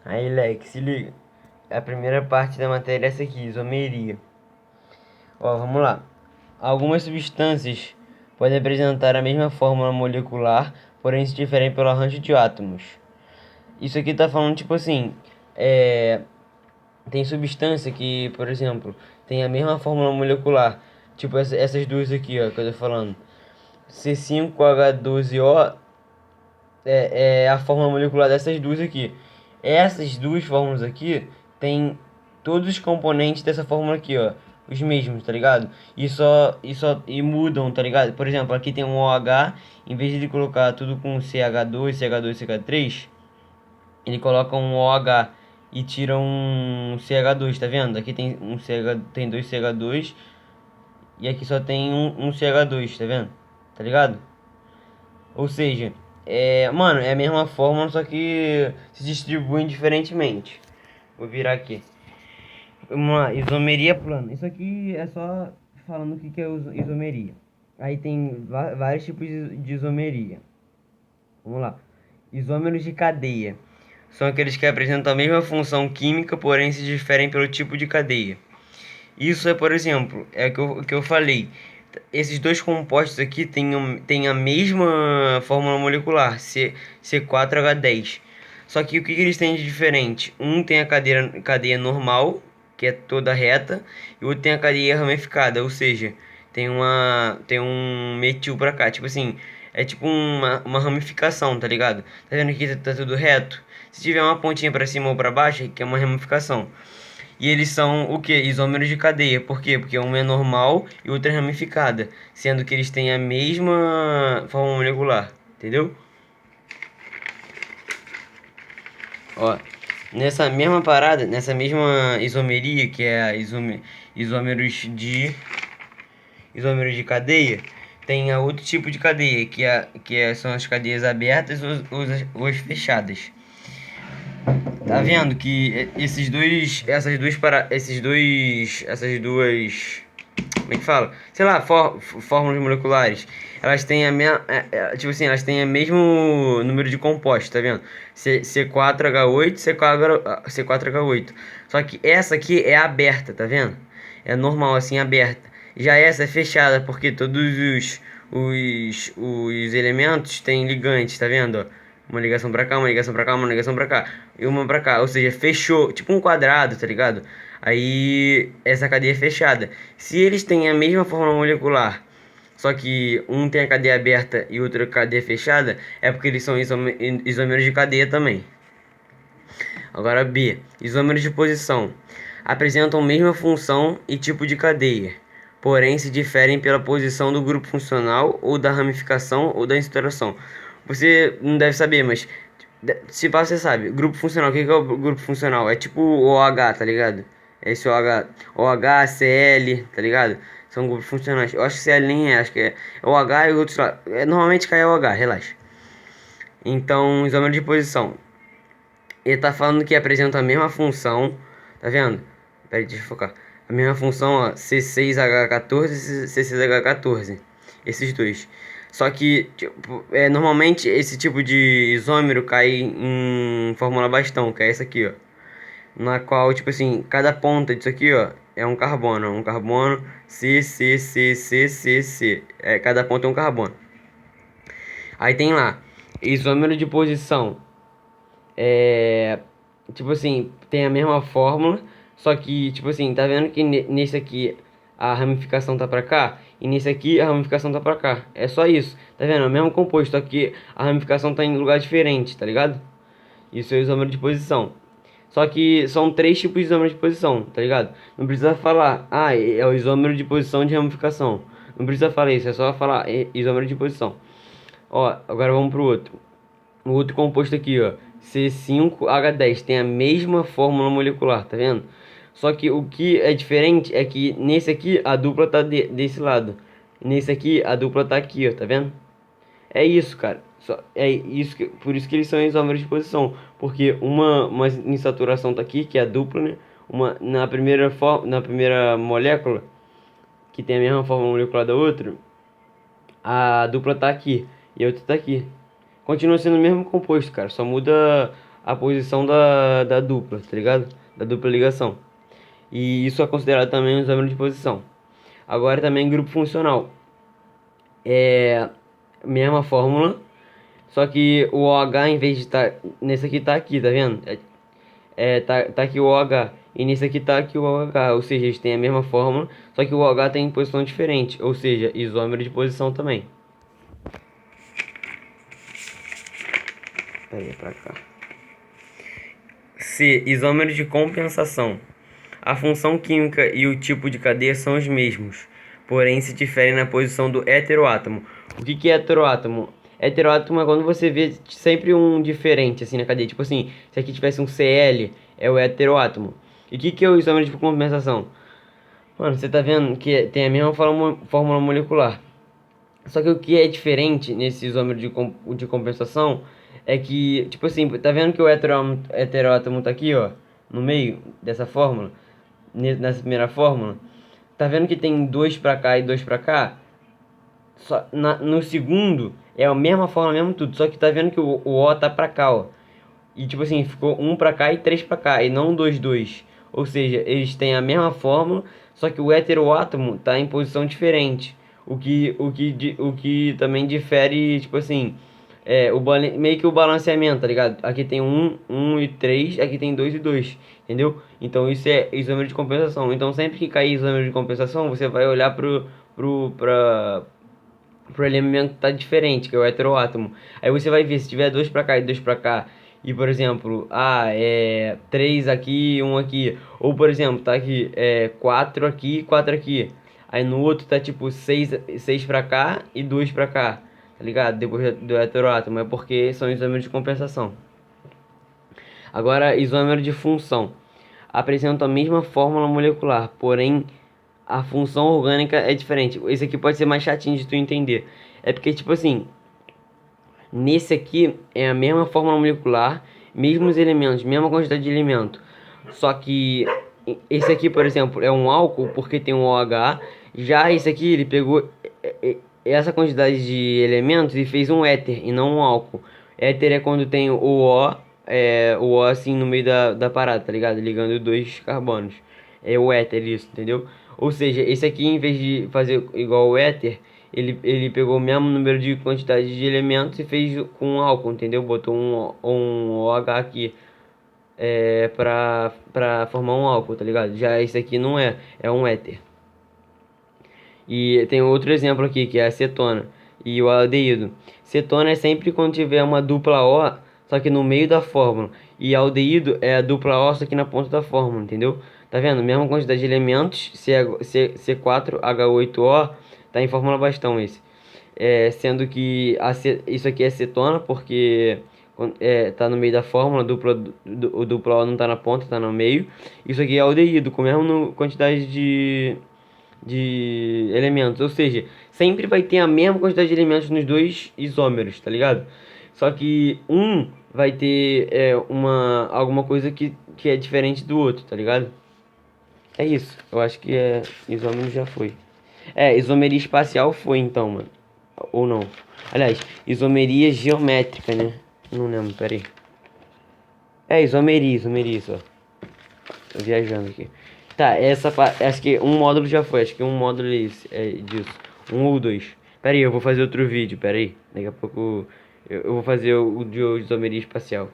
Aí, Leque, se liga. A primeira parte da matéria é essa aqui, isomeria. Ó, vamos lá. Algumas substâncias podem apresentar a mesma fórmula molecular, porém se diferem pelo arranjo de átomos. Isso aqui tá falando, tipo assim, é... tem substância que, por exemplo, tem a mesma fórmula molecular. Tipo essas duas aqui, ó, que eu tô falando. C5H12O é a fórmula molecular dessas duas aqui. Essas duas fórmulas aqui tem todos os componentes dessa fórmula aqui, ó, os mesmos, tá ligado? E mudam, tá ligado? Por exemplo, aqui tem um OH, em vez de ele colocar tudo com CH2, CH2, CH3, ele coloca um OH e tira um CH2, tá vendo? Aqui tem um CH, tem dois CH2 e aqui só tem um CH2, tá vendo? Tá ligado? Ou seja, mano, é a mesma fórmula, só que se distribuem diferentemente. Vou virar aqui. Vamos lá, isomeria plana. Isso aqui é só falando o que é isomeria. Aí tem vários tipos de isomeria. Vamos lá. Isômeros de cadeia. São aqueles que apresentam a mesma função química, porém se diferem pelo tipo de cadeia. Isso é, por exemplo, o que eu falei. Esses dois compostos aqui têm a mesma fórmula molecular, C4H10. Só que o que eles têm de diferente? Um tem a cadeia normal, que é toda reta, e o outro tem a cadeia ramificada, ou seja, tem um metil pra cá. Tipo assim, é tipo uma ramificação, tá ligado? Tá vendo que tá tudo reto? Se tiver uma pontinha pra cima ou pra baixo, que é uma ramificação. E eles são o que? Isômeros de cadeia. Por quê? Porque um é normal e o outro é ramificada. Sendo que eles têm a mesma forma molecular. Entendeu? Ó, nessa mesma parada, nessa mesma isomeria, que é a isômeros de cadeia, tem a outro tipo de cadeia, são as cadeias abertas ou as fechadas. Tá vendo que essas duas, como é que fala? Sei lá, fórmulas moleculares. Elas têm tipo assim, elas têm o mesmo número de compostos, tá vendo? C4H8, C4H8. Só que essa aqui é aberta, tá vendo? É normal assim, aberta. Já essa é fechada, porque todos os elementos têm ligantes, tá vendo? Ó? Uma ligação pra cá, uma ligação pra cá, uma ligação pra cá. E uma pra cá. Ou seja, fechou. Tipo um quadrado, tá ligado? Aí essa cadeia é fechada. Se eles têm a mesma fórmula molecular, só que um tem a cadeia aberta e outro a cadeia fechada, é porque eles são isômeros de cadeia também. Agora B. Isômeros de posição. Apresentam a mesma função e tipo de cadeia, porém se diferem pela posição do grupo funcional ou da ramificação ou da instauração. Você não deve saber, mas se pá, você sabe. Grupo funcional, o que é o grupo funcional? É tipo o OH, tá ligado? Esse OH, CL, tá ligado? São grupos funcionais. Eu acho que CL nem é, acho que é OH e outros lá. Normalmente cai OH, relaxa. Então, isômero de posição. Ele tá falando que apresenta a mesma função, tá vendo? Pera aí, deixa eu focar. A mesma função, ó, C6H14 e C6H14. Esses dois. Só que, tipo, normalmente esse tipo de isômero cai em fórmula bastão, que é essa aqui, ó. Na qual, tipo assim, cada ponta disso aqui, ó, é um carbono. Um carbono, C, C, C, C, C, C. Cada ponta é um carbono. Aí tem lá, isômero de posição. É, tipo assim, tem a mesma fórmula, só que, tipo assim, tá vendo que nesse aqui a ramificação tá pra cá, e nesse aqui a ramificação tá pra cá. É só isso, tá vendo? É o mesmo composto, só que a ramificação tá em lugar diferente, tá ligado? Isso é o isômero de posição. Só que são três tipos de isômero de posição, tá ligado? Não precisa falar, é o isômero de posição de ramificação. Não precisa falar isso, é só falar isômero de posição. Ó, agora vamos pro outro. O outro composto aqui, ó, C5H10, tem a mesma fórmula molecular, tá vendo? Só que o que é diferente é que nesse aqui a dupla tá desse lado. Nesse aqui a dupla tá aqui, ó, tá vendo? É isso, cara. É isso por isso que eles são isômeros de posição, porque uma insaturação tá aqui, que é a dupla, né? Uma na primeira molécula, que tem a mesma fórmula molecular da outra, a dupla tá aqui e a outra tá aqui. Continua sendo o mesmo composto, cara. Só muda a posição da dupla, tá ligado? Da dupla ligação. E isso é considerado também um isômero de posição. Agora também grupo funcional. É mesma fórmula, só que o OH em vez de estar nesse aqui tá aqui, tá vendo? Tá aqui o OH e nesse aqui tá aqui o OH, ou seja, eles têm a mesma fórmula, só que o OH tem posição diferente, ou seja, isômero de posição também. Peraí, pra cá. C. Isômero de compensação. A função química e o tipo de cadeia são os mesmos, porém se diferem na posição do heteroátomo. O que é heteroátomo? Heteroátomo é quando você vê sempre um diferente assim na cadeia. Tipo assim, se aqui tivesse um Cl, é o heteroátomo. E o que é o isômero de compensação? Mano, você tá vendo que tem a mesma fórmula molecular. Só que o que é diferente nesse isômero de compensação é que, tipo assim, tá vendo que o heteroátomo tá aqui, ó, no meio dessa fórmula, nessa primeira fórmula? Tá vendo que tem dois pra cá e dois pra cá? No segundo é a mesma fórmula, mesmo tudo, só que tá vendo que o O tá pra cá, ó. E tipo assim, ficou um pra cá e três pra cá, e não dois, dois. Ou seja, eles têm a mesma fórmula, só que o heteroátomo tá em posição diferente. O que também difere, tipo assim, meio que o balanceamento, tá ligado? Aqui tem um e 3, aqui tem 2 e 2, entendeu? Então isso é isômero de compensação. Então sempre que cair isômero de compensação, você vai olhar pro elemento que tá diferente, que é o heteroátomo. Aí você vai ver, se tiver dois pra cá e dois pra cá, e por exemplo, três aqui, um aqui, ou por exemplo, tá aqui, quatro aqui, quatro aqui. Aí no outro tá tipo seis pra cá e dois pra cá, tá ligado? Depois do heteroátomo, é porque são isômeros de compensação. Agora, isômero de função. Apresentam a mesma fórmula molecular, porém a função orgânica é diferente. Esse aqui pode ser mais chatinho de tu entender. É porque, tipo assim, nesse aqui é a mesma fórmula molecular, mesmos elementos, mesma quantidade de elemento. Só que esse aqui, por exemplo, é um álcool porque tem um OH. Já esse aqui, ele pegou essa quantidade de elementos e fez um éter e não um álcool. Éter é quando tem o O assim no meio da parada, tá ligado? Ligando dois carbonos. É o éter isso, entendeu? Ou seja, esse aqui, em vez de fazer igual o éter, ele pegou o mesmo número de quantidade de elementos e fez com álcool, entendeu? Botou um OH aqui pra formar um álcool, tá ligado? Já esse aqui não é um éter. E tem outro exemplo aqui, que é a cetona e o aldeído. Cetona é sempre quando tiver uma dupla O, só que no meio da fórmula. E aldeído é a dupla O, só que na ponta da fórmula, entendeu? Tá vendo? Mesma quantidade de elementos, C4H8O, tá em fórmula bastão esse. Sendo que isso aqui é cetona, porque tá no meio da fórmula, o dupla O não tá na ponta, tá no meio. Isso aqui é aldeído, com a mesma quantidade de elementos, ou seja, sempre vai ter a mesma quantidade de elementos nos dois isômeros, tá ligado? Só que um vai ter alguma coisa que é diferente do outro, tá ligado? É isso, eu acho que isômero já foi. Isomeria espacial foi então, mano. Ou não. Aliás, isomeria geométrica, né? Não lembro, peraí. Isomeria só. Tô viajando aqui. Tá, acho que um módulo já foi. Acho que um módulo é disso. Um ou dois. Pera aí, eu vou fazer outro vídeo. Pera aí. Daqui a pouco eu vou fazer o de isomeria espacial.